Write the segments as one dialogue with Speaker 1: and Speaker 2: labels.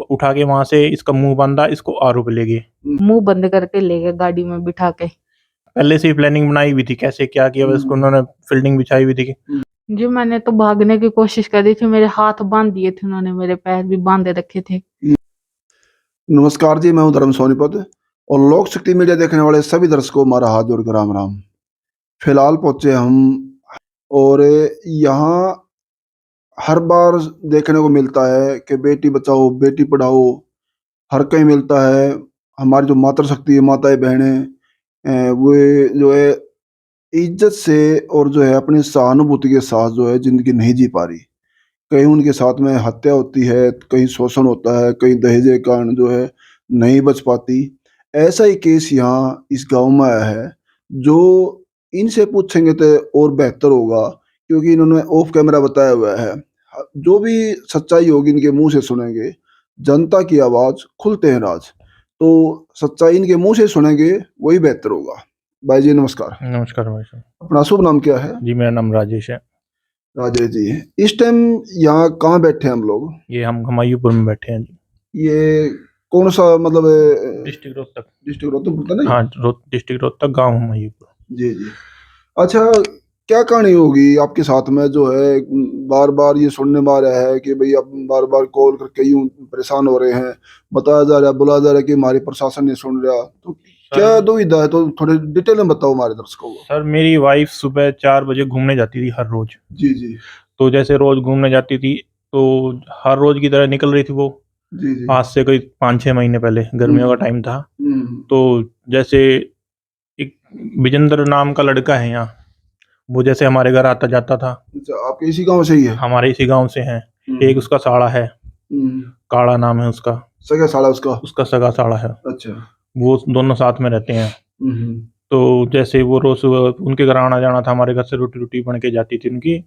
Speaker 1: उठा के वहां से इसका मुंह बांधा, इसको आरओ पे ले गए।
Speaker 2: मुंह बंद करके ले गए गाड़ी में बिठा के।
Speaker 1: पहले से ही प्लानिंग बनाई हुई थी कैसे क्या किया, बस उन्होंने फील्डिंग बिछाई हुई थी।
Speaker 2: जी मैंने तो भागने की कोशिश करी थी, मेरे हाथ बांध दिए थे उन्होंने, मेरे पैर भी बांधे रखे थे।
Speaker 3: नमस्कार जी, मैं हूं धर्म सोनीपत और लोक शक्ति मीडिया देखने वाले सभी दर्शकों को हमारा हाथ जोड़कर राम राम। फिलहाल पहुंचे हम और यहाँ हर बार देखने को मिलता है कि बेटी बचाओ बेटी पढ़ाओ हर कहीं मिलता है। हमारी जो मातृशक्ति है, माताएं बहनें, वो जो है इज्जत से और जो है अपनी सहानुभूति के साथ जो है जिंदगी नहीं जी पा रही। कहीं उनके साथ में हत्या होती है, कहीं शोषण होता है, कहीं दहेज के कारण जो है नहीं बच पाती। ऐसा ही केस यहाँ इस गांव में आया है, जो इनसे पूछेंगे तो और बेहतर होगा क्योंकि इन्होंने ऑफ कैमरा बताया हुआ है। जो भी सच्चाई होगी इनके मुंह से सुनेंगे। जनता की आवाज खुलते हैं राज, तो सच्चाई इनके मुंह से सुनेंगे वही बेहतर होगा। भाई जी नमस्कार।
Speaker 1: नमस्कार भाई साहब।
Speaker 3: अपना शुभ नाम क्या है?
Speaker 1: जी मेरा नाम राजेश है।
Speaker 3: राजेश जी, इस टाइम यहाँ कहाँ बैठे हैं हम लोग?
Speaker 1: ये हम हमायूपुर में बैठे हैं जी।
Speaker 3: ये कौन सा मतलब
Speaker 1: डिस्ट्रिक्ट रोहतक।
Speaker 3: डिस्ट्रिक्ट रोहतक पड़ता नहीं?
Speaker 1: हाँ डिस्ट्रिक्ट रोहतक, गाँव हमायूपुर।
Speaker 3: जी जी। अच्छा, क्या कहानी होगी आपके साथ में जो है बार बार ये सुनने में आ रहा है कि भाई आप बार बार कॉल करके यूं परेशान हो रहे हैं, बताया जा रहा है बुलाया जा रहा है कि हमारी प्रशासन नहीं सुन रहा, तो क्या दुविधा है? तो थोड़े डिटेल में बताओ हमारे दर्शकों को।
Speaker 1: सर मेरी वाइफ सुबह 4 बजे घूमने जाती थी हर रोज।
Speaker 3: जी जी।
Speaker 1: तो जैसे रोज घूमने जाती थी तो हर रोज की तरह निकल रही थी वो।
Speaker 3: जी जी।
Speaker 1: आज से कोई 5-6 महीने पहले, गर्मियों का टाइम था। तो जैसे एक विजेंद्र नाम का लड़का है यहाँ, वो जैसे हमारे घर आता जाता था।
Speaker 3: अच्छा, आपके इसी गांव से ही है?
Speaker 1: हमारे इसी गांव से हैं। एक उसका साड़ा है, काड़ा नाम है उसका।
Speaker 3: सगा साला उसका?
Speaker 1: उसका सगा साड़ा है।
Speaker 3: अच्छा।
Speaker 1: वो दोनों साथ में रहते हैं। तो जैसे वो रोज सुबह उनके घर आना जाना था, हमारे घर से रोटी रोटी बन के जाती थी उनकी,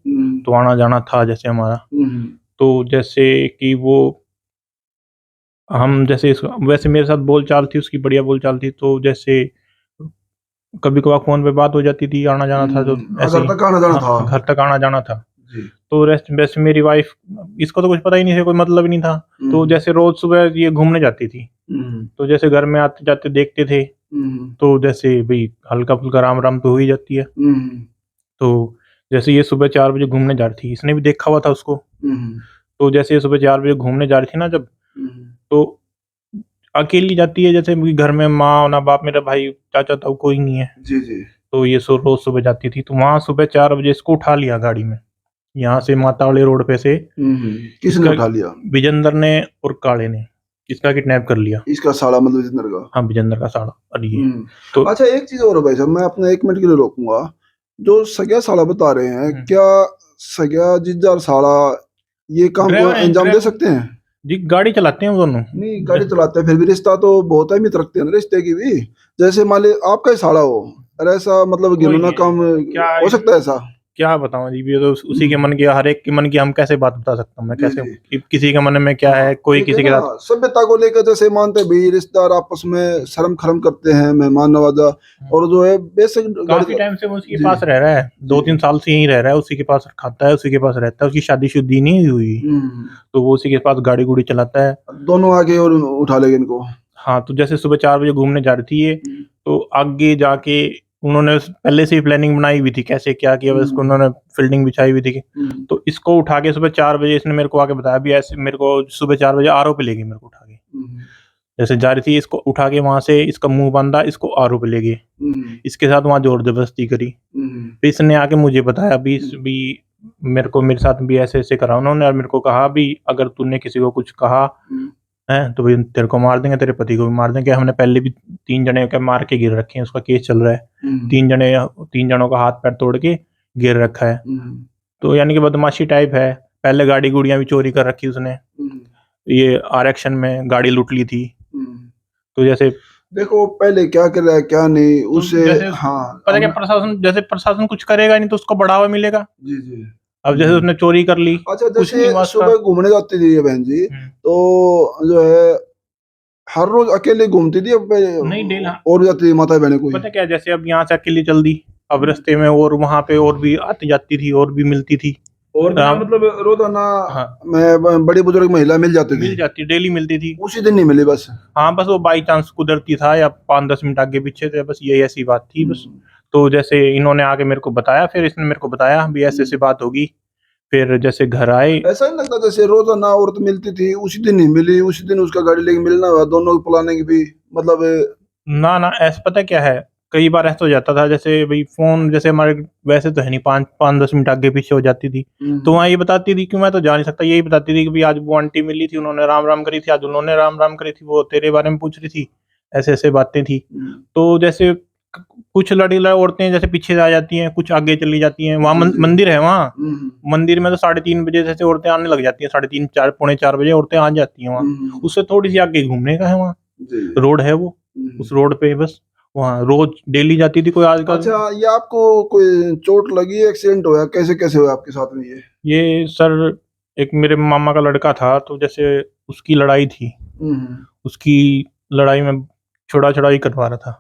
Speaker 1: तो आना जाना था जैसे हमारा। तो जैसे कि वो हम जैसे वैसे मेरे साथ बोलचाल थी उसकी, बढ़िया बोलचाल थी। तो जैसे कभी कभार फोन पे बात हो जाती थी, आना जाना था। तो ऐसे
Speaker 3: घर तक आना जाना था?
Speaker 1: घर तक आना जाना था
Speaker 3: जी।
Speaker 1: तो वैसे मेरी वाइफ, इसको तो कुछ पता ही नहीं था, कोई मतलब ही नहीं था। तो जैसे रोज सुबह ये घूमने जाती थी, तो जैसे घर में आते जाते देखते थे, तो जैसे भाई हल्का फुल्का राम राम तो हो ही जाती है। तो जैसे ये सुबह 4 बजे घूमने जा रही थी, इसने भी देखा हुआ था उसको। तो जैसे ये सुबह 4 बजे घूमने जा रही थी ना जब, तो अकेली जाती है। जैसे घर में माँ ना बाप, मेरा भाई चाचा था, कोई नहीं है।
Speaker 3: जी जी।
Speaker 1: तो ये रोज सुबह जाती थी, तो वहां सुबह 4 बजे इसको उठा लिया गाड़ी में, यहाँ से मातावाली रोड पे से।
Speaker 3: किसने उठा लिया?
Speaker 1: विजेंद्र ने और काले ने इसका किडनैप कर लिया।
Speaker 3: इसका साला मतलब विजेंद्र का?
Speaker 1: हाँ विजेंद्र का साड़ा। और ये तो
Speaker 3: अच्छा, एक चीज और है भाई साहब, मैं अपने 1 मिनट के लिए रोकूंगा। जो सगा साला बता रहे हैं, क्या सगा जीजा और साला ये काम को अंजाम दे सकते हैं?
Speaker 1: जी गाड़ी चलाते हैं वो दोनों।
Speaker 3: नहीं, गाड़ी चलाते हैं फिर भी रिश्ता तो बहुत अहमियत रखते हैं ना रिश्ते की भी। जैसे मान ली आपका ही साला हो, अरे ऐसा मतलब घिनौना काम हो सकता है ऐसा?
Speaker 1: क्या बताऊं जी, ये तो उसी के मन की, हर एक के मन की हम कैसे बात बता सकता हूँ मैं? कैसे किसी के मन में क्या है, कोई किसी के साथ
Speaker 3: सभ्यता को लेकर जैसे मानते भी रिश्तेदार आपस में शर्म खरम करते हैं, मेहमान नवाजा, और जो है बेसिक
Speaker 1: काफी टाइम से वो उसी के पास रह रहा है, 2-3 साल से यहीं रह रहा है, उसी के पास खाता है, उसी के पास रहता है। उसकी शादीशुदी नहीं हुई, तो वो उसी के पास गाड़ी गुड़ी चलाता है।
Speaker 3: दोनों आगे और उठा लेंगे इनको।
Speaker 1: हाँ तो जैसे सुबह 4 बजे घूमने जा रही थी ये, तो आगे जाके उन्होंने पहले से ही प्लानिंग बनाई हुई थी कैसे क्या किया, बस उन्होंने फील्डिंग बिछाई हुई थी। तो इसको उठा के सुबह 4 बजे इसने मेरे को आके बताया भी, ऐसे मेरे को सुबह 4 बजे आरओ पे ले गई मेरे को उठा के। जैसे जा रही थी, इसको उठा के वहां से इसका मुंह बांधा, इसको आरओ पे ले गए। इसके साथ वहां जोर जबरदस्ती करी। फिर इसने आके मुझे बताया भी मेरे साथ भी ऐसे ऐसे करा उन्होंने, और मेरे को कहा भी अगर तूने किसी को कुछ कहा है तो भाई तेरे को मार देंगे, तेरे पति को भी मार देंगे। हमने पहले भी 3 जने के मार के गिर रखे हैं, उसका केस चल रहा है। 3 जनों का हाथ पैर तोड़ के गिर रखा है। तो यानी कि बदमाशी टाइप है। पहले गाड़ी गुड़ियां भी चोरी कर रखी उसने, ये आरक्षण में गाड़ी लूट ली थी। तो जैसे
Speaker 3: देखो पहले क्या कर रहा है क्या नहीं उससे,
Speaker 1: हाँ पता क्या, प्रशासन कुछ करेगा नहीं तो उसको बढ़ावा मिलेगा।
Speaker 3: जी जी।
Speaker 1: अब जैसे उसने चोरी कर ली।
Speaker 3: अच्छा, जैसे सुबह घूमने जाती थी ये बहन जी, तो जो है हर रोज अकेले घूमती थी? अब
Speaker 1: नहीं
Speaker 3: और जाती थी माता बहने कोई?
Speaker 1: पता क्या, जैसे अब यहाँ से अकेली चल दी, अब रास्ते में और वहां पे और भी आती जाती थी और भी मिलती थी।
Speaker 3: और
Speaker 1: राम-
Speaker 3: मतलब रोजाना
Speaker 1: हाँ
Speaker 3: मैं बड़ी बुजुर्ग महिला मिल जाती
Speaker 1: मिल
Speaker 3: थी,
Speaker 1: जाती, डेली मिलती थी।
Speaker 3: उसी दिन नहीं मिली बस।
Speaker 1: हाँ बस वो बाई चांस कुदरती था या 5-10 मिनट आगे पीछे थे, बस यही ऐसी बात थी बस। तो जैसे इन्होंने आके मेरे को बताया, फिर इसने मेरे को बताया भी ऐसे ऐसी बात होगी। फिर जैसे घर आए,
Speaker 3: ऐसा नहीं लगता जैसे रोजाना औरत मिलती थी उसी दिन नहीं मिली, उसी दिन उसका गाड़ी लेके मिलना हुआ, दोनों की प्लानिंग भी मतलब
Speaker 1: ना ना ऐसा पता क्या है, कई बार ऐसा हो जाता था, जैसे भाई फोन जैसे हमारे वैसे तो है नहीं, 5-10 मिनट आगे पीछे हो जाती थी। तो वहाँ ये बताती थी कि मैं तो जा नहीं सकता, यही बताती थी कि भाई आज वो आंटी मिली थी, उन्होंने राम राम करी थी, आज उन्होंने राम राम करी थी, वो तेरे बारे में पूछ रही थी, ऐसे ऐसे बातें थी। तो जैसे कुछ लड़ी औरतें जैसे पीछे आ जाती हैं, कुछ आगे चली जाती हैं, वहाँ मंदिर है, वहाँ मंदिर में तो 3:30 बजे जैसे औरतें आने लग जाती हैं, 3:30 4 पौने 4 बजे औरतें आ जाती हैं वहाँ। उससे थोड़ी सी आगे घूमने का है, वहाँ रोड है वो, उस रोड पे बस वहाँ रोज डेली जाती थी। कोई आजकल
Speaker 3: अच्छा, ये आपको कोई चोट लगी, एक्सीडेंट हुआ, कैसे कैसे हुआ आपके साथ में
Speaker 1: ये सर एक मेरे मामा का लड़का था, तो जैसे उसकी लड़ाई थी, उसकी लड़ाई में छुड़ा छुड़ाई करवा रहा था,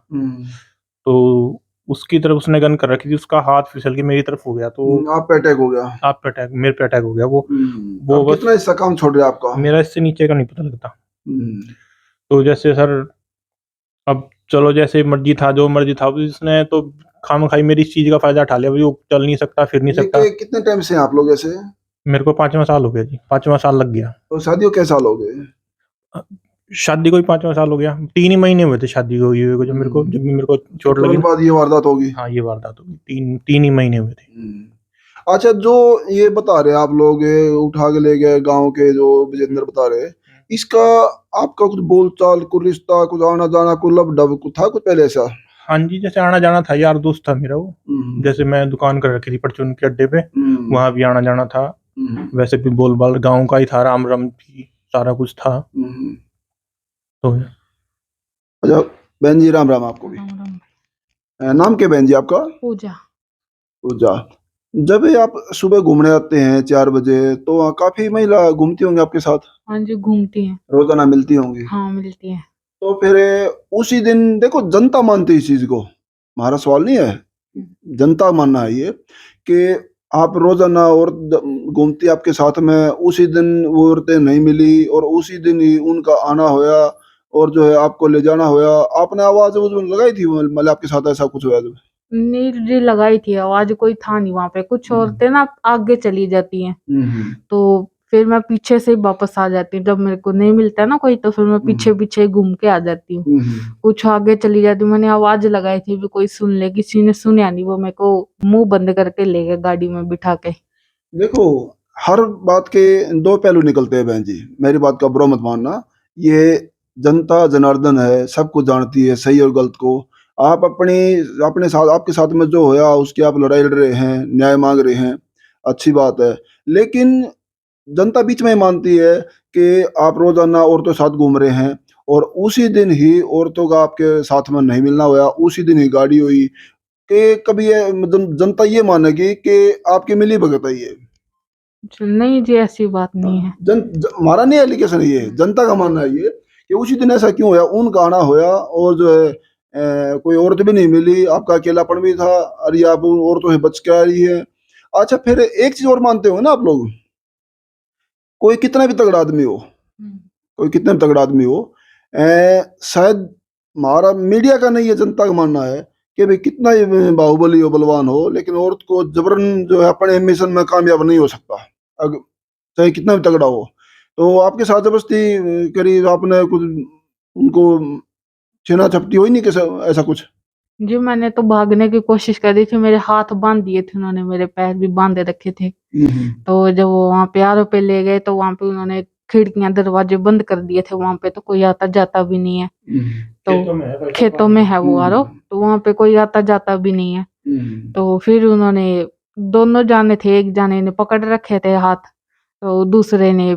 Speaker 1: तो उसकी तरफ उसने गन कर रखी थी, उसका हाथ फिसल के मेरी तरफ हो गया, तो
Speaker 3: आप पे अटैक हो गया।
Speaker 1: आप पे अटैक, मेरे पे अटैक हो गया। वो
Speaker 3: अब
Speaker 1: बस
Speaker 3: कितना हिस्सा काम छोड़ रहा है आपका?
Speaker 1: मेरा इससे नीचे का नहीं पता लगता।
Speaker 3: हम्म,
Speaker 1: तो जैसे सर अब चलो जैसे मर्जी था, जो मर्जी था, इसने तो खामखाई मेरी इस चीज का फायदा उठा लिया, भाई वो चल नहीं सकता, फिर नहीं
Speaker 3: ये
Speaker 1: सकता।
Speaker 3: कितने टाइम से हैं आप लोग ऐसे?
Speaker 1: मेरे को 5वां साल हो गया जी, 5वां साल लग गया।
Speaker 3: तो शादी को कैसे साल हो गए?
Speaker 1: शादी को ही 5वां साल हो गया, 3 ही महीने हुए थे शादी को हुए को, जब मेरे को
Speaker 3: तो
Speaker 1: चोट लगी
Speaker 3: तुरंत
Speaker 1: ना।
Speaker 3: बाद ये वारदात होगी।
Speaker 1: हाँ ये वारदात हो गई, 3 ही महीने हुए थे।
Speaker 3: अच्छा, जो ये बता रहे आप लोग, ये उठा के ले गए गांव के, जो विजेंद्र बता रहे, इसका आपका कुछ बोलचाल, कुछ रिश्ता, कुछ आना जाना, कुछ लब डब कुछ था कुछ पहले ऐसा?
Speaker 1: हाँ जी, जैसे आना जाना था, यार दोस्त था मेरा वो। जैसे मैं दुकान कर रखी थी परचून के अड्डे पे, वहां भी आना जाना था। वैसे भी बोलबाल गांव का ही था, राम रम भी सारा कुछ था। तो
Speaker 3: अच्छा बहन जी, राम राम आपको भी।
Speaker 2: राम राम।
Speaker 3: नाम क्या बहन जी आपका?
Speaker 2: पूजा।
Speaker 3: पूजा। जब ये आप सुबह घूमने आते हैं 4 बजे, तो वहाँ काफी महिला घूमती होंगी आपके साथ,
Speaker 2: हाँ जी, घूमती हैं।
Speaker 3: रोजाना मिलती होंगी।
Speaker 2: हाँ, मिलती हैं।
Speaker 3: तो फिर उसी दिन देखो, जनता मानती है इस चीज को, हमारा सवाल नहीं है, जनता मानना है ये कि आप रोजाना और घूमती आपके साथ में, उसी दिन वो औरतें नहीं मिली और उसी दिन ही उनका आना होया और जो है आपको ले जाना होया, आपने आवाज लगाई थी, मतलब आपके साथ ऐसा कुछ हुआ?
Speaker 2: नील जी लगाई थी आवाज, कोई था नहीं वहां पे। कुछ औरतें ना आगे चली जाती हैं, तो फिर मैं पीछे से ही वापस आ जाती हूँ। जब मेरे को नहीं मिलता ना कोई, तो फिर मैं पीछे पीछे घूम के आ जाती हूँ। कुछ आगे चली जाती हूँ। मैंने आवाज लगाई थी भी कोई सुन ले, किसी ने सुना नहीं। वो मेरे को मुंह बंद करके ले गए गाड़ी में बिठा के।
Speaker 3: देखो, हर बात के दो पहलू निकलते हैं बहन जी, मेरी बात का बुरा मत मानना। ये जनता जनार्दन है, सब कुछ जानती है सही और गलत को। आप अपनी अपने साथ, आपके साथ में जो होया उसकी आप लड़ाई लड़ रहे हैं, न्याय मांग रहे हैं, अच्छी बात है। लेकिन जनता बीच में मानती है कि आप रोजाना औरतों के साथ घूम रहे हैं और उसी दिन ही औरतों का आपके साथ में नहीं मिलना हुआ, उसी दिन ही गाड़ी हुई, कि कभी ये जनता ये मानेगी कि आपकी मिली भगत है ये।
Speaker 2: नहीं जी, ऐसी बात नहीं है।
Speaker 3: हमारा नहीं एलिगेशन, ये जनता का मानना है ये कि उसी दिन ऐसा क्यों होया, उनका आना होया और जो है कोई औरत भी नहीं मिली, आपका अकेलापन भी था, अरे आप उन औरतों से बच के आ रही है। अच्छा, फिर एक चीज और मानते हो ना आप लोग, कोई कितना भी तगड़ा आदमी हो, कोई कितना भी तगड़ा आदमी हो, शायद हमारा मीडिया का नहीं है, जनता का मानना है कि भाई कितना ही बाहुबली हो, बलवान हो, लेकिन औरत को जबरन जो है अपने मिशन में कामयाब नहीं हो सकता, चाहे कितना भी तगड़ा हो। तो आपके साथ जबरदस्ती करी, आपने कुछ उनको छीना झपटी हुई नहीं, कैसे ऐसा कुछ?
Speaker 2: जी, मैंने तो भागने की कोशिश करी थी। मेरे हाथ बांध दिए थे उन्होंने, मेरे पैर भी बांधे रखे थे। तो जब वो वहां पे आर पे ले गए, तो वहां पे उन्होंने खिड़कियां दरवाजे बंद कर दिए थे। वहां पे तो कोई आता जाता भी नहीं है। तो खेतों में है वो आर, तो वहां पे कोई आता जाता भी नहीं है। तो फिर उन्होंने, दोनों जाने थे, एक जाने ने पकड़ रखे थे हाथ, तो दूसरे ने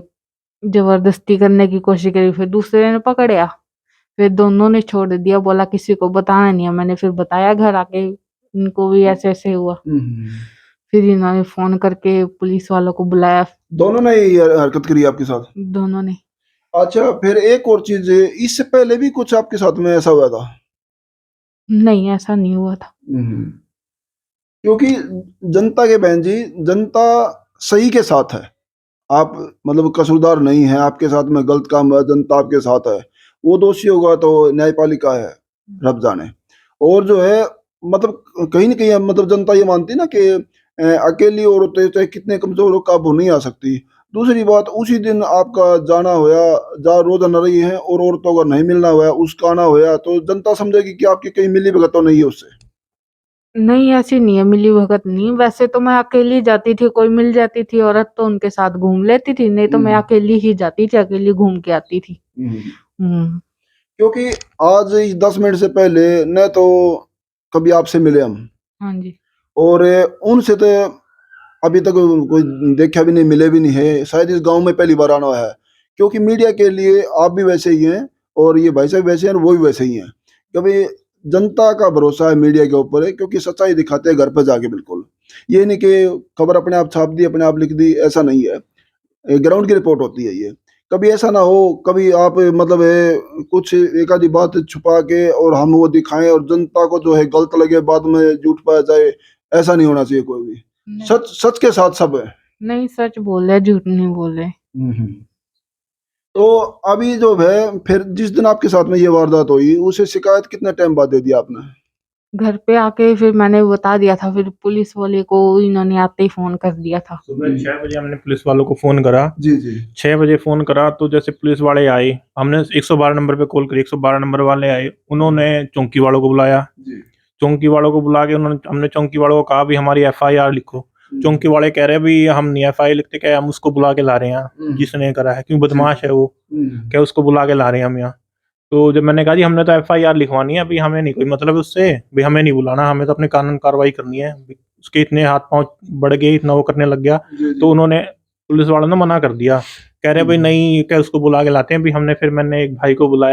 Speaker 2: जबरदस्ती करने की कोशिश करी, फिर दूसरे ने पकड़या, फिर दोनों ने छोड़ दिया। बोला किसी को बताना नहीं है। मैंने फिर बताया घर आके, इनको भी ऐसे ऐसे हुआ। फिर इन्होंने फोन करके पुलिस वालों को बुलाया।
Speaker 3: दोनों ने ये हरकत करी आपके साथ?
Speaker 2: दोनों ने।
Speaker 3: अच्छा, फिर एक और चीज, इससे पहले भी कुछ आपके साथ में ऐसा हुआ था?
Speaker 2: नहीं, ऐसा नहीं हुआ था।
Speaker 3: क्योंकि जनता के बहन जी, जनता सही के साथ है, आप मतलब कसूरदार नहीं है, आपके साथ में गलत काम है, जनता आपके साथ है, वो दोषी होगा तो न्यायपालिका है, रब जाने। और जो है मतलब कहीं न कहीं मतलब जनता ये मानती है ना कि अकेली औरतें चाहे कितने कमज़ोर हो काबू नहीं आ सकती। दूसरी बात उसी दिन आपका जाना होया, जहाँ रोज़ाना रही है और औरतों का नहीं मिलना होया, उसका आना होया तो जनता समझेगी कि आपकी कहीं मिली-भगत तो नहीं है उससे।
Speaker 2: नहीं, ऐसी नहीं है, मिली-भगत नहीं। वैसे तो मैं अकेली जाती थी, कोई मिल जाती थी औरत तो उनके साथ घूम लेती थी, नहीं तो मैं अकेली ही जाती थी, अकेली घूम के आती थी। हुँ।
Speaker 3: क्योंकि आज इस 10 मिनट से पहले न तो कभी आपसे मिले हम
Speaker 2: हाँ जी।
Speaker 3: और उनसे तो अभी तक कोई देखा भी नहीं, मिले भी नहीं है। शायद इस गाँव में पहली बार आना है। क्योंकि मीडिया के लिए आप भी वैसे ही हैं और ये भाई साहब वैसे हैं और वो भी वैसे ही हैं। कभी जनता का भरोसा है मीडिया के ऊपर है क्योंकि सच्चाई दिखाते हैं घर पे जाके बिल्कुल। ये नहीं कि खबर अपने आप छाप दी, अपने आप लिख दी, ऐसा नहीं है। ग्राउंड की रिपोर्ट होती है ये। कभी ऐसा ना हो, कभी आप मतलब कुछ एक आधी बात छुपा के और हम वो दिखाएँ और जनता को जो है गलत लगे, बाद में झूठ पाया जाए, ऐसा नहीं होना चाहिए कोई भी।
Speaker 2: नहीं,
Speaker 3: सच सच के साथ सब है।
Speaker 2: नहीं सच बोल रहे, झूठ नहीं बोल रहे।
Speaker 3: तो अभी जो है फिर जिस दिन आपके साथ में ये वारदात हुई, उसे शिकायत कितने टाइम बाद दे दी आपने?
Speaker 2: घर पे आके फिर मैंने बता दिया था, फिर पुलिस वाले को इन्होंने आते ही फ़ोन कर दिया था।
Speaker 1: सुबह 6 बजे हमने पुलिस वालों को फ़ोन करा।
Speaker 3: जी, जी।
Speaker 1: 6 बजे फ़ोन करा तो जैसे पुलिस वाले आए, हमने 112 नंबर पे कॉल करी, 112 नंबर वाले आए, उन्होंने चौकी वालों को बुलाया।
Speaker 3: जी।
Speaker 1: चौकी वालों को बुला के हमने चौकी वालों को कहा भी हमारी एफआईआर लिखो। चौकी वाले कह रहे हैं भी हम नहीं एफआईआर लिखते, क्या हम उसको बुला के ला रहे हैं जिसने करा है, क्योंकि बदमाश है वो, क्या उसको बुला के ला रहे हैं हम यहाँ। तो जब मैंने कहा जी हमने तो एफआईआर लिखवानी है, अभी हमें नहीं कोई मतलब उससे, भी हमें नहीं बुलाना, हमें तो अपनी कानून कार्रवाई करनी है। उसके इतने हाथ पांव बढ़ गए, इतना वो करने लग गया। तो उन्होंने पुलिस वालों ने मना कर दिया, कह रहे भाई नहीं, क्या उसको बुला के लाते हैं। भी हमने फिर मैंने एक भाई को बुलाया।